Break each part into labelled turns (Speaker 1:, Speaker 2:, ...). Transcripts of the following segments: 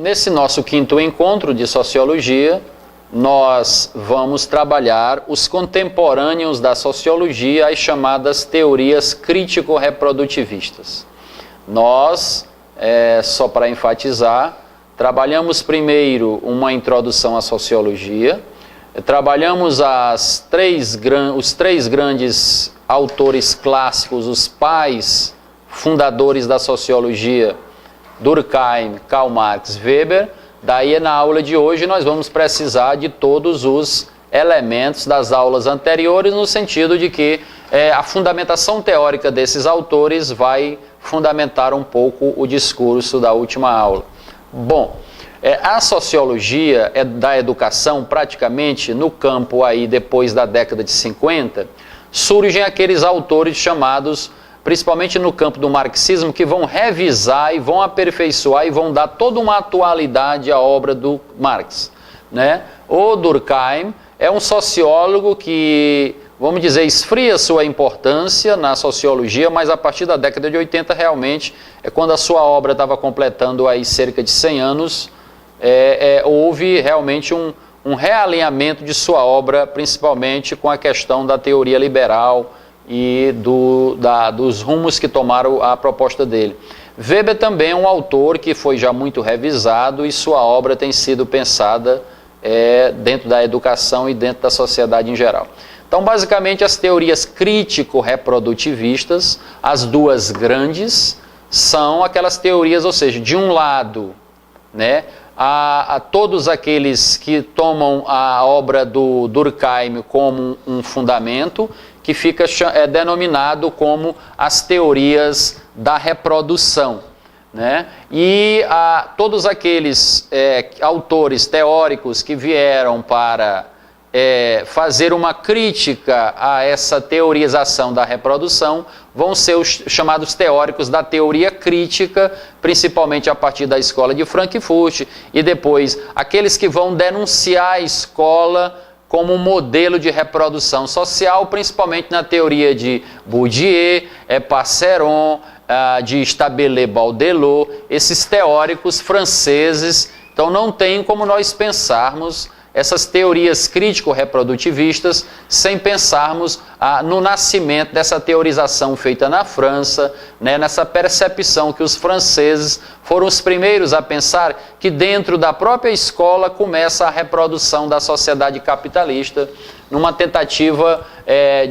Speaker 1: Nesse nosso quinto encontro de Sociologia, nós vamos trabalhar os contemporâneos da sociologia, as chamadas teorias crítico-reprodutivistas. Nós, só para enfatizar, trabalhamos primeiro uma introdução à sociologia, trabalhamos os três grandes autores clássicos, os pais fundadores da sociologia, Durkheim, Karl Marx, Weber. Daí, na aula de hoje, nós vamos precisar de todos os elementos das aulas anteriores, no sentido de que a fundamentação teórica desses autores vai fundamentar um pouco o discurso da última aula. Bom, a sociologia da educação, praticamente no campo aí depois da década de 50, surgem aqueles autores chamados, principalmente no campo do marxismo, que vão revisar e vão aperfeiçoar e vão dar toda uma atualidade à obra do Marx, né? O Durkheim é um sociólogo que, vamos dizer, esfria sua importância na sociologia, mas a partir da década de 80 realmente é quando a sua obra estava completando aí cerca de 100 anos, houve realmente um realinhamento de sua obra, principalmente com a questão da teoria liberal e dos rumos que tomaram a proposta dele. Weber também é um autor que foi já muito revisado e sua obra tem sido pensada dentro da educação e dentro da sociedade em geral. Então, basicamente, as teorias crítico-reprodutivistas, as duas grandes, são aquelas teorias, ou seja, de um lado, né, a todos aqueles que tomam a obra do Durkheim como um fundamento, que fica denominado como as teorias da reprodução, né? E todos aqueles autores teóricos que vieram para fazer uma crítica a essa teorização da reprodução vão ser os chamados teóricos da teoria crítica, principalmente a partir da escola de Frankfurt, e depois aqueles que vão denunciar a escola como um modelo de reprodução social, principalmente na teoria de Bourdieu, Passeron, de Stabile-Baudelot, esses teóricos franceses. Então não tem como nós pensarmos essas teorias crítico-reprodutivistas sem pensarmos no nascimento dessa teorização feita na França, né, nessa percepção que os franceses foram os primeiros a pensar que dentro da própria escola começa a reprodução da sociedade capitalista, numa tentativa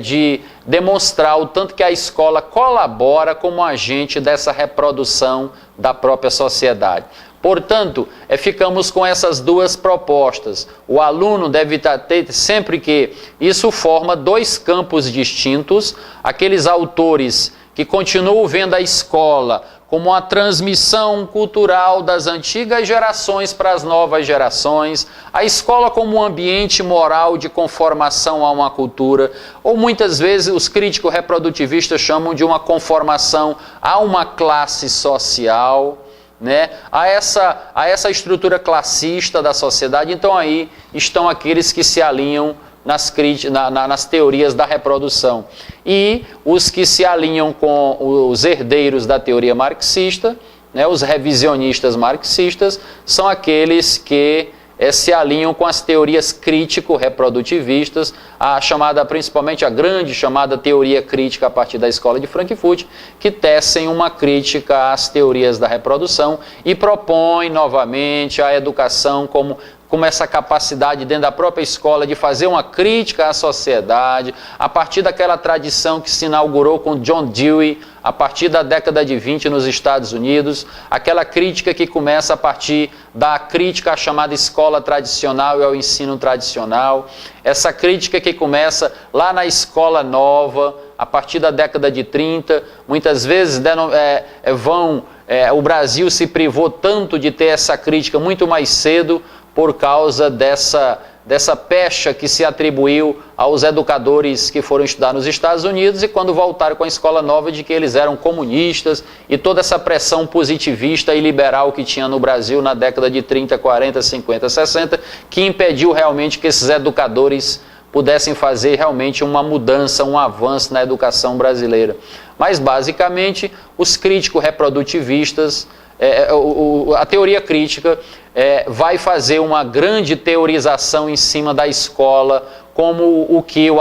Speaker 1: de demonstrar o tanto que a escola colabora como agente dessa reprodução da própria sociedade. Portanto, ficamos com essas duas propostas. O aluno deve ter sempre que isso forma dois campos distintos, aqueles autores que continuam vendo a escola como uma transmissão cultural das antigas gerações para as novas gerações, a escola como um ambiente moral de conformação a uma cultura, ou muitas vezes os críticos reprodutivistas chamam de uma conformação a uma classe social, né, a essa estrutura classista da sociedade. Então aí estão aqueles que se alinham nas teorias da reprodução, e os que se alinham com os herdeiros da teoria marxista, né, os revisionistas marxistas, são aqueles que se alinham com as teorias crítico-reprodutivistas, principalmente a grande chamada teoria crítica a partir da escola de Frankfurt, que tecem uma crítica às teorias da reprodução e propõem novamente a educação como essa capacidade dentro da própria escola de fazer uma crítica à sociedade, a partir daquela tradição que se inaugurou com John Dewey, a partir da década de 20 nos Estados Unidos, aquela crítica que começa a partir da crítica à chamada escola tradicional e ao ensino tradicional, essa crítica que começa lá na escola nova, a partir da década de 30, muitas vezes o Brasil se privou tanto de ter essa crítica muito mais cedo, por causa dessa pecha que se atribuiu aos educadores que foram estudar nos Estados Unidos e quando voltaram com a escola nova de que eles eram comunistas, e toda essa pressão positivista e liberal que tinha no Brasil na década de 30, 40, 50, 60, que impediu realmente que esses educadores pudessem fazer realmente uma mudança, um avanço na educação brasileira. Mas basicamente os críticos reprodutivistas a teoria crítica vai fazer uma grande teorização em cima da escola, como o que o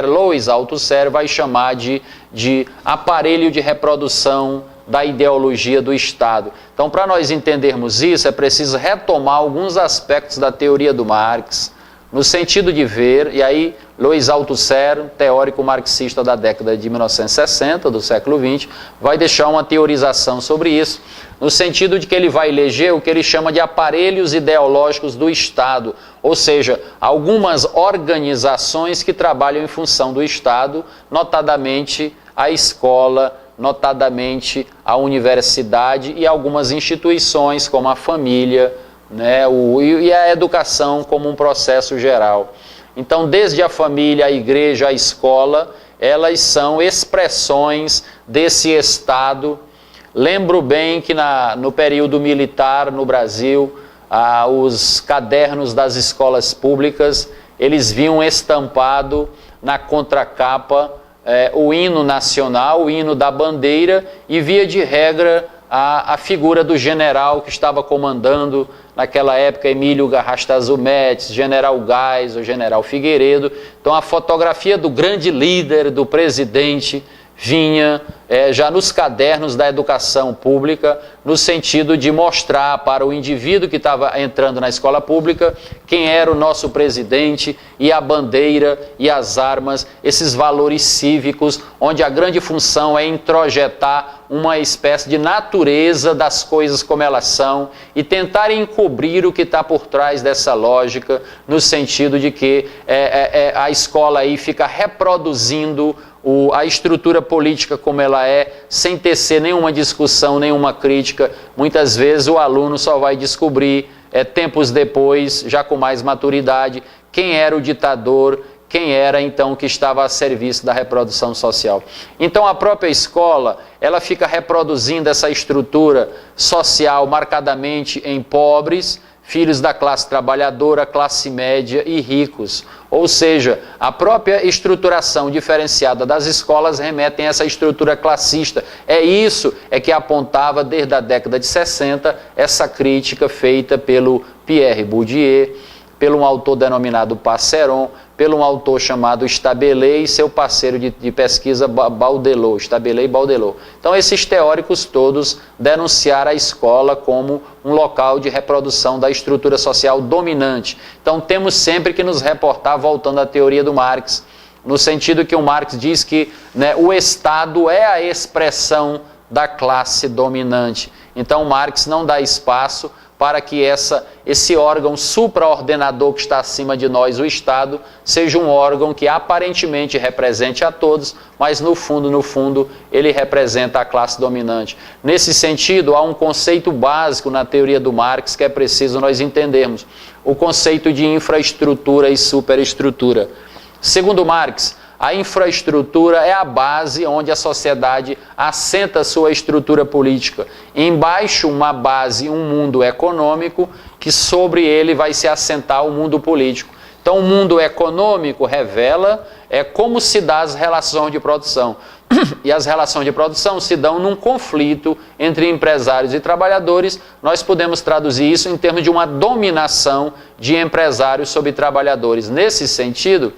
Speaker 1: Louis Althusser vai chamar de aparelho de reprodução da ideologia do Estado. Então, para nós entendermos isso, é preciso retomar alguns aspectos da teoria do Marx, no sentido de ver, e aí Louis Althusser, teórico marxista da década de 1960, do século XX, vai deixar uma teorização sobre isso, no sentido de que ele vai eleger o que ele chama de aparelhos ideológicos do Estado, ou seja, algumas organizações que trabalham em função do Estado, notadamente a escola, notadamente a universidade e algumas instituições como a família, né, e a educação como um processo geral. Então, desde a família, a igreja, a escola, elas são expressões desse Estado. Lembro bem que no período militar no Brasil, os cadernos das escolas públicas, eles vinham estampado na contracapa o hino nacional, o hino da bandeira, e via de regra a figura do general que estava comandando naquela época, Emílio Garrastazu Médici, General Gás, ou General Figueiredo. Então a fotografia do grande líder, do presidente, vinha já nos cadernos da educação pública, no sentido de mostrar para o indivíduo que estava entrando na escola pública quem era o nosso presidente, e a bandeira e as armas, esses valores cívicos, onde a grande função é introjetar uma espécie de natureza das coisas como elas são e tentar encobrir o que está por trás dessa lógica, no sentido de que a escola aí fica reproduzindo a estrutura política como ela é, sem tecer nenhuma discussão, nenhuma crítica. Muitas vezes o aluno só vai descobrir, tempos depois, já com mais maturidade, quem era o ditador, quem era então que estava a serviço da reprodução social. Então a própria escola, ela fica reproduzindo essa estrutura social marcadamente em pobres, filhos da classe trabalhadora, classe média e ricos. Ou seja, a própria estruturação diferenciada das escolas remetem a essa estrutura classista. Isso que apontava desde a década de 60 essa crítica feita pelo Pierre Bourdieu, pelo um autor denominado Passeron, pelo um autor chamado Stabile e seu parceiro de pesquisa Baudelot, Stabile e Baudelot. Então esses teóricos todos denunciaram a escola como um local de reprodução da estrutura social dominante. Então temos sempre que nos reportar, voltando à teoria do Marx, no sentido que o Marx diz que, né, o Estado é a expressão da classe dominante. Então Marx não dá espaço para que esse órgão supraordenador que está acima de nós, o Estado, seja um órgão que aparentemente represente a todos, mas no fundo, ele representa a classe dominante. Nesse sentido, há um conceito básico na teoria do Marx que é preciso nós entendermos: o conceito de infraestrutura e superestrutura. Segundo Marx, a infraestrutura é a base onde a sociedade assenta sua estrutura política. Embaixo, uma base, um mundo econômico, que sobre ele vai se assentar o mundo político. Então, o mundo econômico revela como se dá as relações de produção. E as relações de produção se dão num conflito entre empresários e trabalhadores. Nós podemos traduzir isso em termos de uma dominação de empresários sobre trabalhadores. Nesse sentido,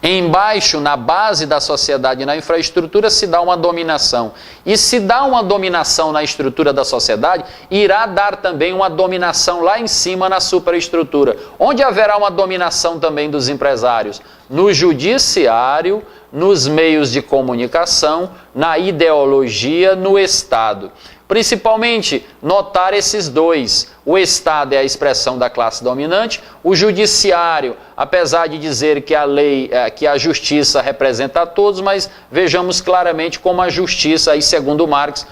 Speaker 1: embaixo, na base da sociedade, na infraestrutura, se dá uma dominação. E se dá uma dominação na estrutura da sociedade, irá dar também uma dominação lá em cima na superestrutura. Onde haverá uma dominação também dos empresários? No judiciário, nos meios de comunicação, na ideologia, no Estado. Principalmente, notar esses dois. O Estado é a expressão da classe dominante, o judiciário, apesar de dizer que a lei, que a justiça representa a todos, mas vejamos claramente como a justiça, aí segundo Marx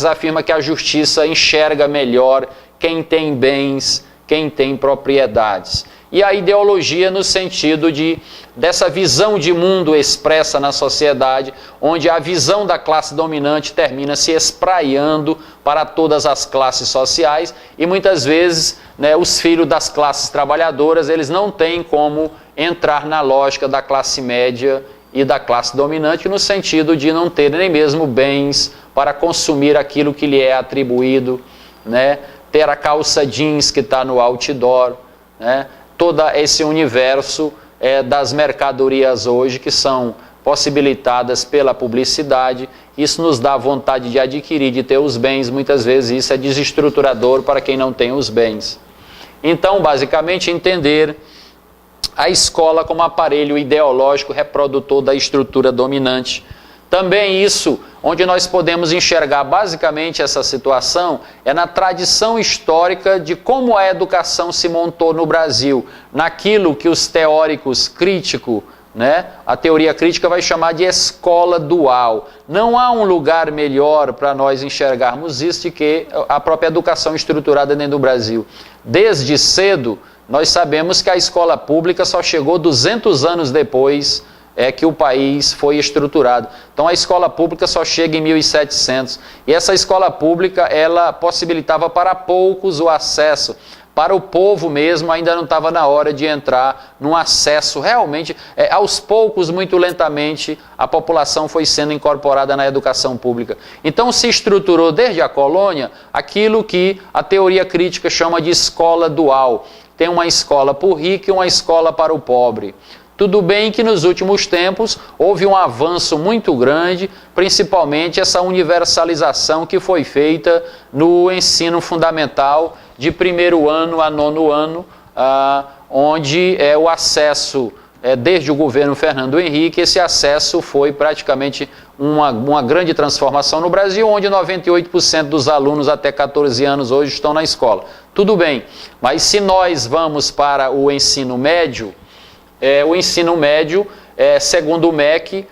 Speaker 1: afirma que a justiça enxerga melhor quem tem bens, quem tem propriedades. E a ideologia no sentido dessa visão de mundo expressa na sociedade, onde a visão da classe dominante termina se espraiando para todas as classes sociais, e muitas vezes, né, os filhos das classes trabalhadoras, eles não têm como entrar na lógica da classe média e da classe dominante, no sentido de não ter nem mesmo bens para consumir aquilo que lhe é atribuído, né? Ter a calça jeans que está no outdoor, né? Todo esse universo das mercadorias hoje que são possibilitadas pela publicidade. Isso nos dá vontade de adquirir, de ter os bens. Muitas vezes isso é desestruturador para quem não tem os bens. Então, basicamente, entender a escola como aparelho ideológico reprodutor da estrutura dominante. Também isso, onde nós podemos enxergar basicamente essa situação, é na tradição histórica de como a educação se montou no Brasil, naquilo que os teóricos críticos, né, a teoria crítica vai chamar de escola dual. Não há um lugar melhor para nós enxergarmos isso do que a própria educação estruturada dentro do Brasil. Desde cedo, nós sabemos que a escola pública só chegou 200 anos depois que o país foi estruturado. Então a escola pública só chega em 1700. E essa escola pública, ela possibilitava para poucos o acesso. Para o povo mesmo, ainda não estava na hora de entrar num acesso realmente. Aos poucos, muito lentamente, a população foi sendo incorporada na educação pública. Então se estruturou desde a colônia aquilo que a teoria crítica chama de escola dual. Tem uma escola para o rico e uma escola para o pobre. Tudo bem que nos últimos tempos houve um avanço muito grande, principalmente essa universalização que foi feita no ensino fundamental de 1º ano a 9º ano, onde o acesso, desde o governo Fernando Henrique, esse acesso foi praticamente uma grande transformação no Brasil, onde 98% dos alunos até 14 anos hoje estão na escola. Tudo bem, mas se nós vamos para o ensino médio, segundo o MEC,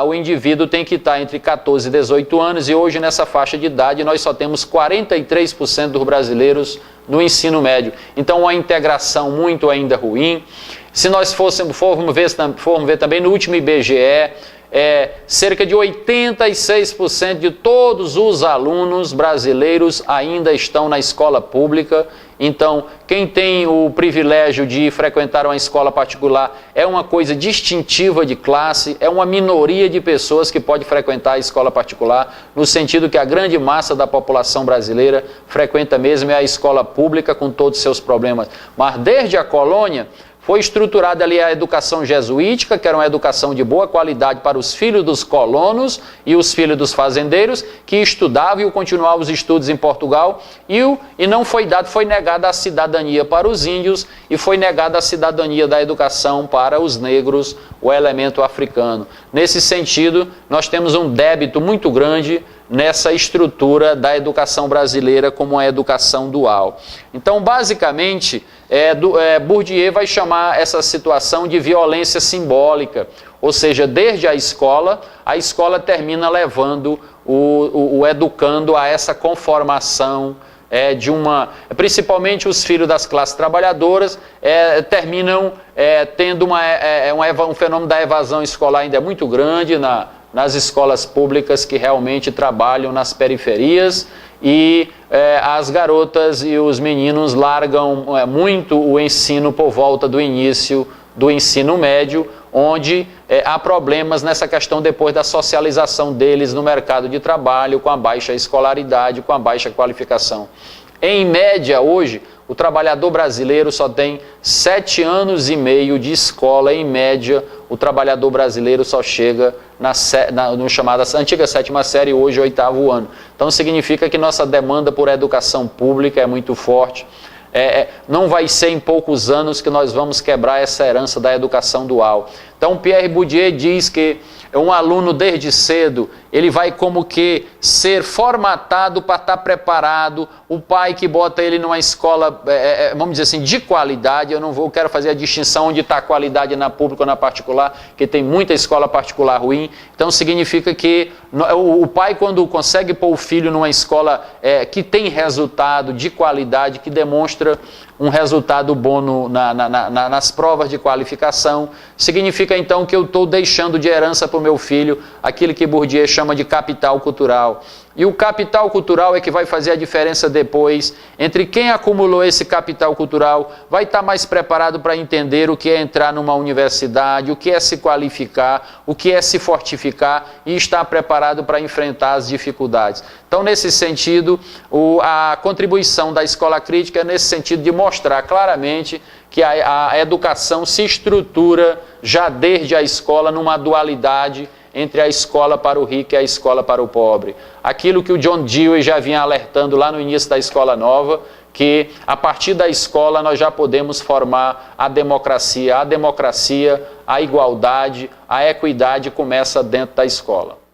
Speaker 1: o indivíduo tem que estar entre 14 e 18 anos, e hoje nessa faixa de idade nós só temos 43% dos brasileiros no ensino médio. Então uma integração muito ainda ruim. Se nós formos ver também no último IBGE, cerca de 86% de todos os alunos brasileiros ainda estão na escola pública. Então, quem tem o privilégio de frequentar uma escola particular é uma coisa distintiva de classe, é uma minoria de pessoas que pode frequentar a escola particular, no sentido que a grande massa da população brasileira frequenta mesmo a escola pública com todos os seus problemas. Mas desde a colônia, foi estruturada ali a educação jesuítica, que era uma educação de boa qualidade para os filhos dos colonos e os filhos dos fazendeiros, que estudavam e continuavam os estudos em Portugal, e não foi negada a cidadania para os índios, e foi negada a cidadania da educação para os negros, o elemento africano. Nesse sentido, nós temos um débito muito grande nessa estrutura da educação brasileira como a educação dual. Então, basicamente, Bourdieu vai chamar essa situação de violência simbólica, ou seja, desde a escola termina levando o educando a essa conformação principalmente os filhos das classes trabalhadoras terminam tendo um fenômeno da evasão escolar ainda muito grande nas escolas públicas que realmente trabalham nas periferias, e as garotas e os meninos largam muito o ensino por volta do início do ensino médio, onde há problemas nessa questão depois da socialização deles no mercado de trabalho, com a baixa escolaridade, com a baixa qualificação. Em média, hoje, o trabalhador brasileiro só tem 7 anos e meio de escola. Em média, o trabalhador brasileiro só chega no chamada antiga 7ª série, hoje 8º ano. Então significa que nossa demanda por educação pública é muito forte. Não vai ser em poucos anos que nós vamos quebrar essa herança da educação dual. Então Pierre Bourdieu diz que um aluno desde cedo, ele vai como que ser formatado para estar preparado. O pai que bota ele numa escola, vamos dizer assim, de qualidade. Eu quero fazer a distinção onde está a qualidade na pública ou na particular, porque tem muita escola particular ruim. Então significa que o pai, quando consegue pôr o filho numa escola que tem resultado de qualidade, que demonstra um resultado bom nas provas de qualificação, significa então que eu estou deixando de herança para o meu filho aquilo que Bourdieu chama de capital cultural. E o capital cultural é que vai fazer a diferença depois entre quem acumulou esse capital cultural, vai estar mais preparado para entender o que é entrar numa universidade, o que é se qualificar, o que é se fortificar e estar preparado para enfrentar as dificuldades. Então, nesse sentido, a contribuição da escola crítica é nesse sentido de mostrar claramente que a educação se estrutura já desde a escola numa dualidade entre a escola para o rico e a escola para o pobre. Aquilo que o John Dewey já vinha alertando lá no início da Escola Nova, que a partir da escola nós já podemos formar a democracia, a igualdade, a equidade começa dentro da escola.